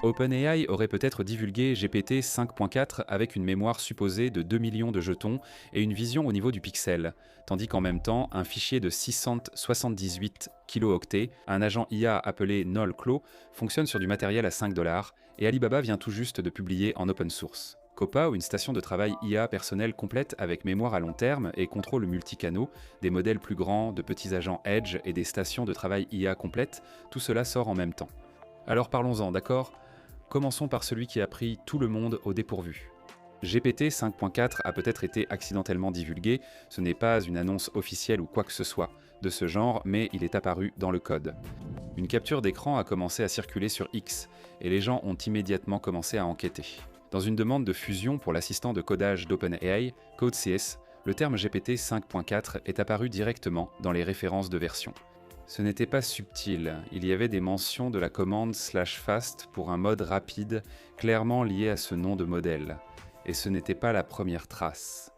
OpenAI aurait peut-être divulgué GPT 5.4 avec une mémoire supposée de 2 millions de jetons et une vision au niveau du pixel, tandis qu'en même temps, un fichier de 678 kilooctets, un agent IA appelé NollClaw, fonctionne sur du matériel à 5 dollars, et Alibaba vient tout juste de publier en open source. Copa, une station de travail IA personnelle complète avec mémoire à long terme et contrôle multicanaux, des modèles plus grands, de petits agents Edge et des stations de travail IA complètes, tout cela sort en même temps. Alors parlons-en, d'accord ? Commençons par celui qui a pris tout le monde au dépourvu. GPT 5.4 a peut-être été accidentellement divulgué, ce n'est pas une annonce officielle ou quoi que ce soit de ce genre, mais il est apparu dans le code. Une capture d'écran a commencé à circuler sur X, et les gens ont immédiatement commencé à enquêter. Dans une demande de fusion pour l'assistant de codage d'OpenAI, CodeCS, le terme GPT 5.4 est apparu directement dans les références de version. Ce n'était pas subtil, il y avait des mentions de la commande /fast pour un mode rapide clairement lié à ce nom de modèle. Et ce n'était pas la première trace.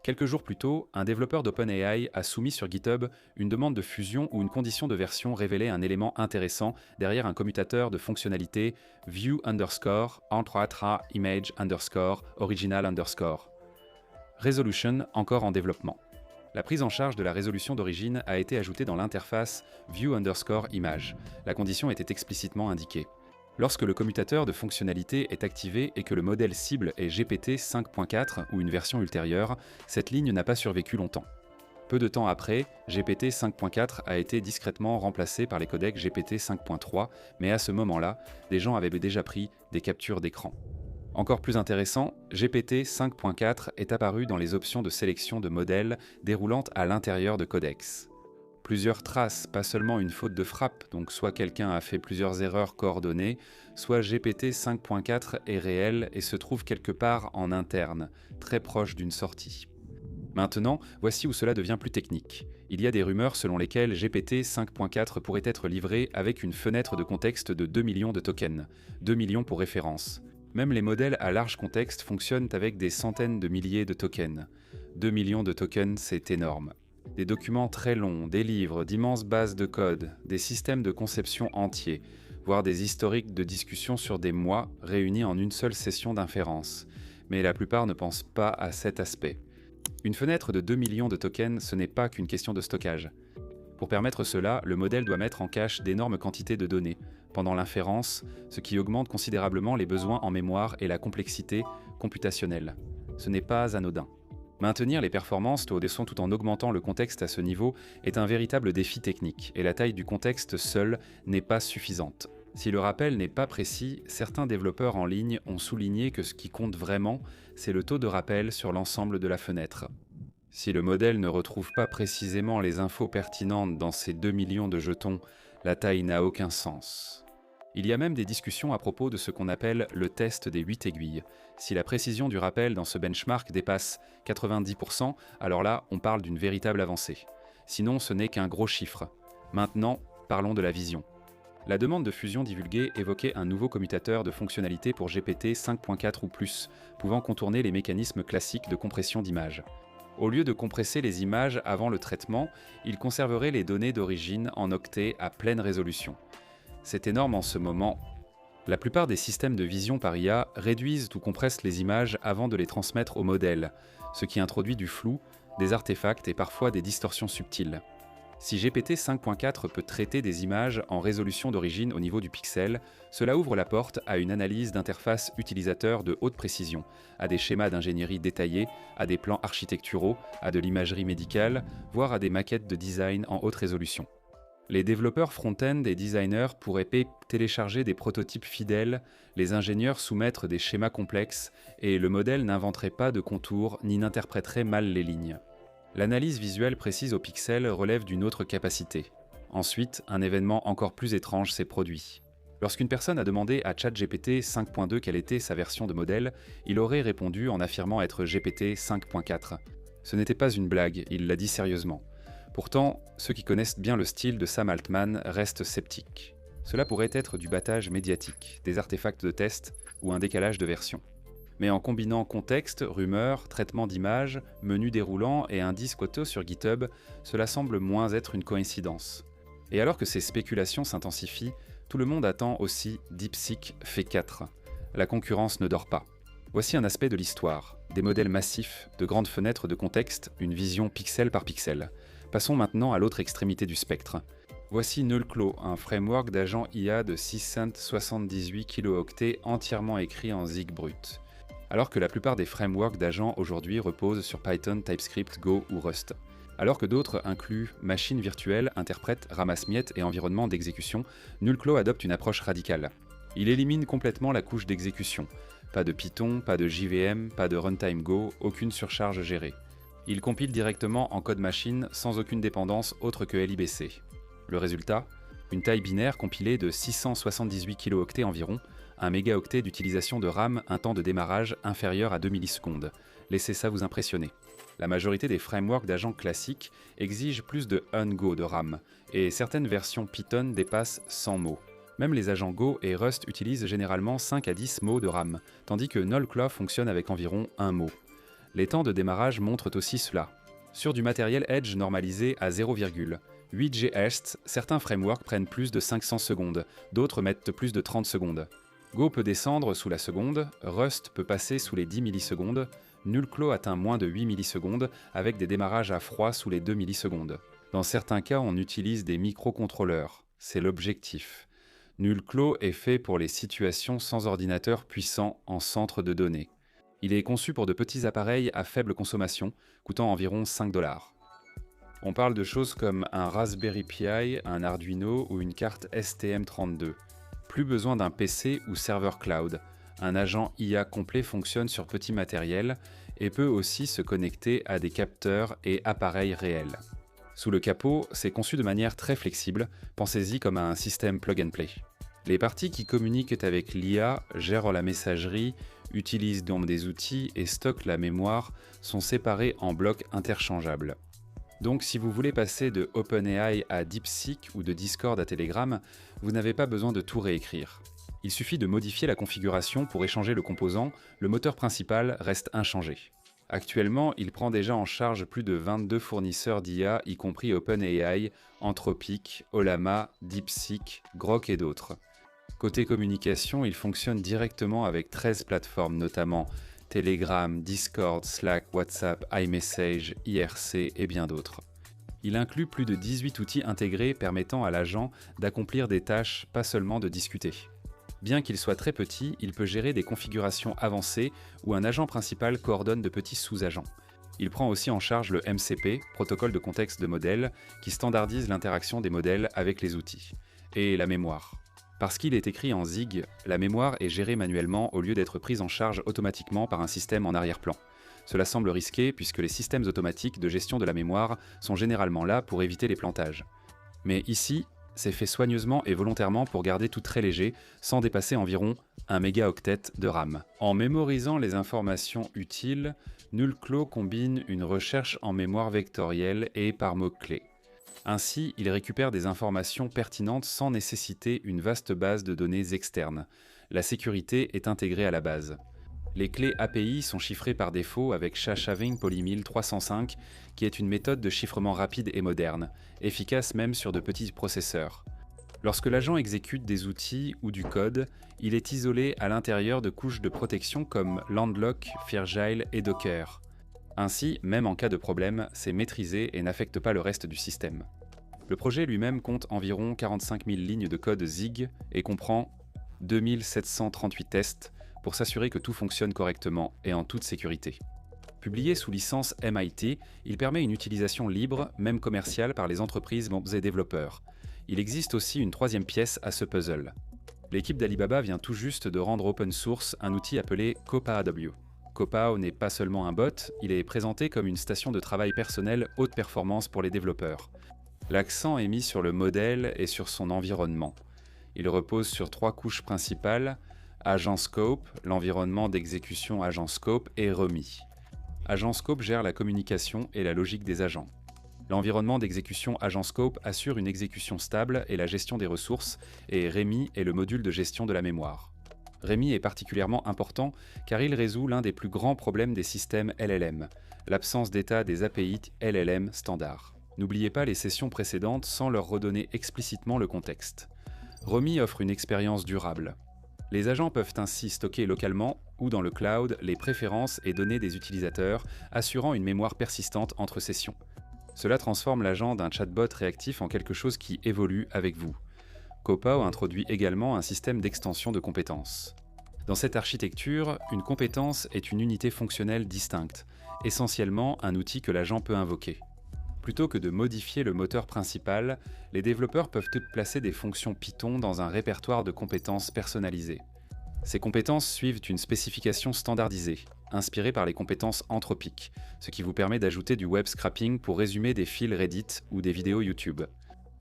Quelques jours plus tôt, un développeur d'OpenAI a soumis sur GitHub une demande de fusion où une condition de version révélait un élément intéressant derrière un commutateur de fonctionnalité view_image_original_. Resolution encore en développement. La prise en charge de la résolution d'origine a été ajoutée dans l'interface view_image. La condition était explicitement indiquée. Lorsque le commutateur de fonctionnalité est activé et que le modèle cible est GPT 5.4 ou une version ultérieure, cette ligne n'a pas survécu longtemps. Peu de temps après, GPT 5.4 a été discrètement remplacé par les codecs GPT 5.3, mais à ce moment-là, des gens avaient déjà pris des captures d'écran. Encore plus intéressant, GPT 5.4 est apparu dans les options de sélection de modèles déroulantes à l'intérieur de codecs. Plusieurs traces, pas seulement une faute de frappe, donc soit quelqu'un a fait plusieurs erreurs coordonnées, soit GPT 5.4 est réel et se trouve quelque part en interne, très proche d'une sortie. Maintenant, voici où cela devient plus technique. Il y a des rumeurs selon lesquelles GPT 5.4 pourrait être livré avec une fenêtre de contexte de 2 millions de tokens, 2 millions pour référence. Même les modèles à large contexte fonctionnent avec des centaines de milliers de tokens. 2 millions de tokens, c'est énorme. Des documents très longs, des livres, d'immenses bases de code, des systèmes de conception entiers, voire des historiques de discussion sur des mois réunis en une seule session d'inférence. Mais la plupart ne pensent pas à cet aspect. Une fenêtre de 2 millions de tokens, ce n'est pas qu'une question de stockage. Pour permettre cela, le modèle doit mettre en cache d'énormes quantités de données pendant l'inférence, ce qui augmente considérablement les besoins en mémoire et la complexité computationnelle. Ce n'est pas anodin. Maintenir les performances tout en augmentant le contexte à ce niveau est un véritable défi technique, et la taille du contexte seule n'est pas suffisante. Si le rappel n'est pas précis, certains développeurs en ligne ont souligné que ce qui compte vraiment, c'est le taux de rappel sur l'ensemble de la fenêtre. Si le modèle ne retrouve pas précisément les infos pertinentes dans ces 2 millions de jetons, la taille n'a aucun sens. Il y a même des discussions à propos de ce qu'on appelle le test des 8 aiguilles. Si la précision du rappel dans ce benchmark dépasse 90%, alors là, on parle d'une véritable avancée. Sinon, ce n'est qu'un gros chiffre. Maintenant, parlons de la vision. La demande de fusion divulguée évoquait un nouveau commutateur de fonctionnalité pour GPT 5.4 ou plus, pouvant contourner les mécanismes classiques de compression d'images. Au lieu de compresser les images avant le traitement, il conserverait les données d'origine en octets à pleine résolution. C'est énorme en ce moment. La plupart des systèmes de vision par IA réduisent ou compressent les images avant de les transmettre au modèle, ce qui introduit du flou, des artefacts et parfois des distorsions subtiles. Si GPT 5.4 peut traiter des images en résolution d'origine au niveau du pixel, cela ouvre la porte à une analyse d'interface utilisateur de haute précision, à des schémas d'ingénierie détaillés, à des plans architecturaux, à de l'imagerie médicale, voire à des maquettes de design en haute résolution. Les développeurs front-end et designers pourraient télécharger des prototypes fidèles, les ingénieurs soumettre des schémas complexes, et le modèle n'inventerait pas de contours ni n'interpréterait mal les lignes. L'analyse visuelle précise au pixel relève d'une autre capacité. Ensuite, un événement encore plus étrange s'est produit. Lorsqu'une personne a demandé à ChatGPT 5.2 quelle était sa version de modèle, il aurait répondu en affirmant être GPT 5.4. Ce n'était pas une blague, il l'a dit sérieusement. Pourtant, ceux qui connaissent bien le style de Sam Altman restent sceptiques. Cela pourrait être du battage médiatique, des artefacts de test ou un décalage de version. Mais en combinant contexte, rumeurs, traitement d'images, menu déroulant et indices auto sur GitHub, cela semble moins être une coïncidence. Et alors que ces spéculations s'intensifient, Tout le monde attend aussi DeepSeek V4. La concurrence ne dort pas. Voici un aspect de l'histoire. Des modèles massifs, de grandes fenêtres de contexte, une vision pixel par pixel. Passons maintenant à l'autre extrémité du spectre. Voici Nullclaw, un framework d'agent IA de 678 kilooctets entièrement écrit en Zig brut. Alors que la plupart des frameworks d'agents aujourd'hui reposent sur Python, TypeScript, Go ou Rust. Alors que d'autres incluent machines virtuelles, interprètes, ramasse-miettes et environnements d'exécution, Nullclaw adopte une approche radicale. Il élimine complètement la couche d'exécution. Pas de Python, pas de JVM, pas de runtime Go, aucune surcharge gérée. Il compile directement en code machine sans aucune dépendance autre que LIBC. Le résultat ? Une taille binaire compilée de 678 kilooctets environ, 1 mégaoctet d'utilisation de RAM, un temps de démarrage inférieur à 2 millisecondes. Laissez ça vous impressionner. La majorité des frameworks d'agents classiques exigent plus de 1 Go de RAM, et certaines versions Python dépassent 100 mots. Même les agents Go et Rust utilisent généralement 5 à 10 mots de RAM, tandis que Nullclaw fonctionne avec environ 1 mot. Les temps de démarrage montrent aussi cela. Sur du matériel Edge normalisé à 0,8 GHz, certains frameworks prennent plus de 500 secondes, d'autres mettent plus de 30 secondes. Go peut descendre sous la seconde, Rust peut passer sous les 10 millisecondes, Nullclaw atteint moins de 8 millisecondes avec des démarrages à froid sous les 2 millisecondes. Dans certains cas, on utilise des microcontrôleurs. C'est l'objectif. Nullclaw est fait pour les situations sans ordinateur puissant en centre de données. Il est conçu pour de petits appareils à faible consommation, coûtant environ 5 $. On parle de choses comme un Raspberry Pi, un Arduino ou une carte STM32. Plus besoin d'un PC ou serveur cloud. Un agent IA complet fonctionne sur petit matériel et peut aussi se connecter à des capteurs et appareils réels. Sous le capot, c'est conçu de manière très flexible, pensez-y comme à un système plug-and-play. Les parties qui communiquent avec l'IA, gèrent la messagerie, utilisent donc des outils et stockent la mémoire sont séparées en blocs interchangeables. Donc si vous voulez passer de OpenAI à DeepSeek ou de Discord à Telegram, vous n'avez pas besoin de tout réécrire. Il suffit de modifier la configuration pour échanger le composant, le moteur principal reste inchangé. Actuellement, il prend déjà en charge plus de 22 fournisseurs d'IA, y compris OpenAI, Anthropic, Ollama, DeepSeek, Grok et d'autres. Côté communication, il fonctionne directement avec 13 plateformes, notamment Telegram, Discord, Slack, WhatsApp, iMessage, IRC et bien d'autres. Il inclut plus de 18 outils intégrés permettant à l'agent d'accomplir des tâches, pas seulement de discuter. Bien qu'il soit très petit, il peut gérer des configurations avancées où un agent principal coordonne de petits sous-agents. Il prend aussi en charge le MCP, protocole de contexte de modèle, qui standardise l'interaction des modèles avec les outils, et la mémoire. Parce qu'il est écrit en Zig, la mémoire est gérée manuellement au lieu d'être prise en charge automatiquement par un système en arrière-plan. Cela semble risqué puisque les systèmes automatiques de gestion de la mémoire sont généralement là pour éviter les plantages. Mais ici, c'est fait soigneusement et volontairement pour garder tout très léger, sans dépasser environ 1 mégaoctet de RAM. En mémorisant les informations utiles, Nullclaw combine une recherche en mémoire vectorielle et par mots-clés. Ainsi, il récupère des informations pertinentes sans nécessiter une vaste base de données externe. La sécurité est intégrée à la base. Les clés API sont chiffrées par défaut avec SHA-Shaving Polymil 305, qui est une méthode de chiffrement rapide et moderne, efficace même sur de petits processeurs. Lorsque l'agent exécute des outils ou du code, il est isolé à l'intérieur de couches de protection comme Landlock, Firgile et Docker. Ainsi, même en cas de problème, c'est maîtrisé et n'affecte pas le reste du système. Le projet lui-même compte environ 45 000 lignes de code Zig et comprend 2738 tests pour s'assurer que tout fonctionne correctement et en toute sécurité. Publié sous licence MIT, il permet une utilisation libre, même commerciale, par les entreprises et développeurs. Il existe aussi une troisième pièce à ce puzzle. L'équipe d'Alibaba vient tout juste de rendre open source un outil appelé CopAW. CopAW n'est pas seulement un bot, il est présenté comme une station de travail personnelle haute performance pour les développeurs. L'accent est mis sur le modèle et sur son environnement. Il repose sur 3 couches principales: Agent Scope, l'environnement d'exécution Agent Scope et REMI. Agent Scope gère la communication et la logique des agents. L'environnement d'exécution Agent Scope assure une exécution stable et la gestion des ressources, et REMI est le module de gestion de la mémoire. REMI est particulièrement important car il résout l'un des plus grands problèmes des systèmes LLM, l'absence d'état des API LLM standards. N'oubliez pas les sessions précédentes sans leur redonner explicitement le contexte. Romy offre une expérience durable. Les agents peuvent ainsi stocker localement ou dans le cloud les préférences et données des utilisateurs, assurant une mémoire persistante entre sessions. Cela transforme l'agent d'un chatbot réactif en quelque chose qui évolue avec vous. Copao introduit également un système d'extension de compétences. Dans cette architecture, une compétence est une unité fonctionnelle distincte, essentiellement un outil que l'agent peut invoquer. Plutôt que de modifier le moteur principal, les développeurs peuvent placer des fonctions Python dans un répertoire de compétences personnalisées. Ces compétences suivent une spécification standardisée, inspirée par les compétences anthropiques, ce qui vous permet d'ajouter du web scraping pour résumer des fils Reddit ou des vidéos YouTube.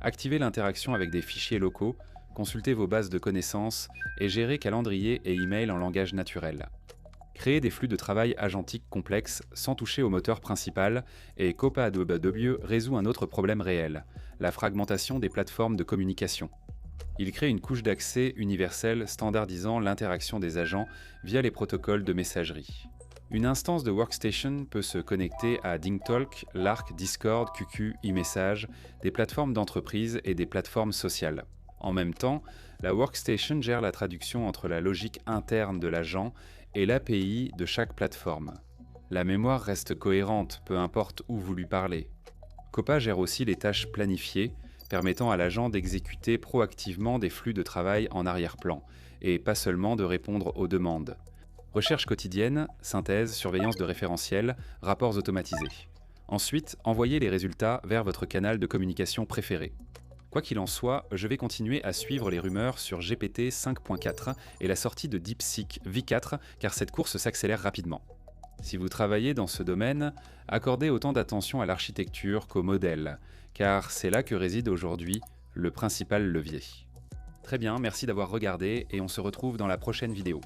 Activez l'interaction avec des fichiers locaux, consultez vos bases de connaissances et gérez calendrier et email en langage naturel. Créer des flux de travail agentiques complexes sans toucher au moteur principal, et Copao résout un autre problème réel, la fragmentation des plateformes de communication. Il crée une couche d'accès universelle standardisant l'interaction des agents via les protocoles de messagerie. Une instance de Workstation peut se connecter à DingTalk, Lark, Discord, QQ, eMessage, des plateformes d'entreprise et des plateformes sociales. En même temps, la Workstation gère la traduction entre la logique interne de l'agent et l'API de chaque plateforme. La mémoire reste cohérente, peu importe où vous lui parlez. Copa gère aussi les tâches planifiées, permettant à l'agent d'exécuter proactivement des flux de travail en arrière-plan, et pas seulement de répondre aux demandes. Recherche quotidienne, synthèse, surveillance de référentiels, rapports automatisés. Ensuite, envoyez les résultats vers votre canal de communication préféré. Quoi qu'il en soit, je vais continuer à suivre les rumeurs sur GPT 5.4 et la sortie de DeepSeek V4 car cette course s'accélère rapidement. Si vous travaillez dans ce domaine, accordez autant d'attention à l'architecture qu'au modèle, car c'est là que réside aujourd'hui le principal levier. Très bien, merci d'avoir regardé et on se retrouve dans la prochaine vidéo.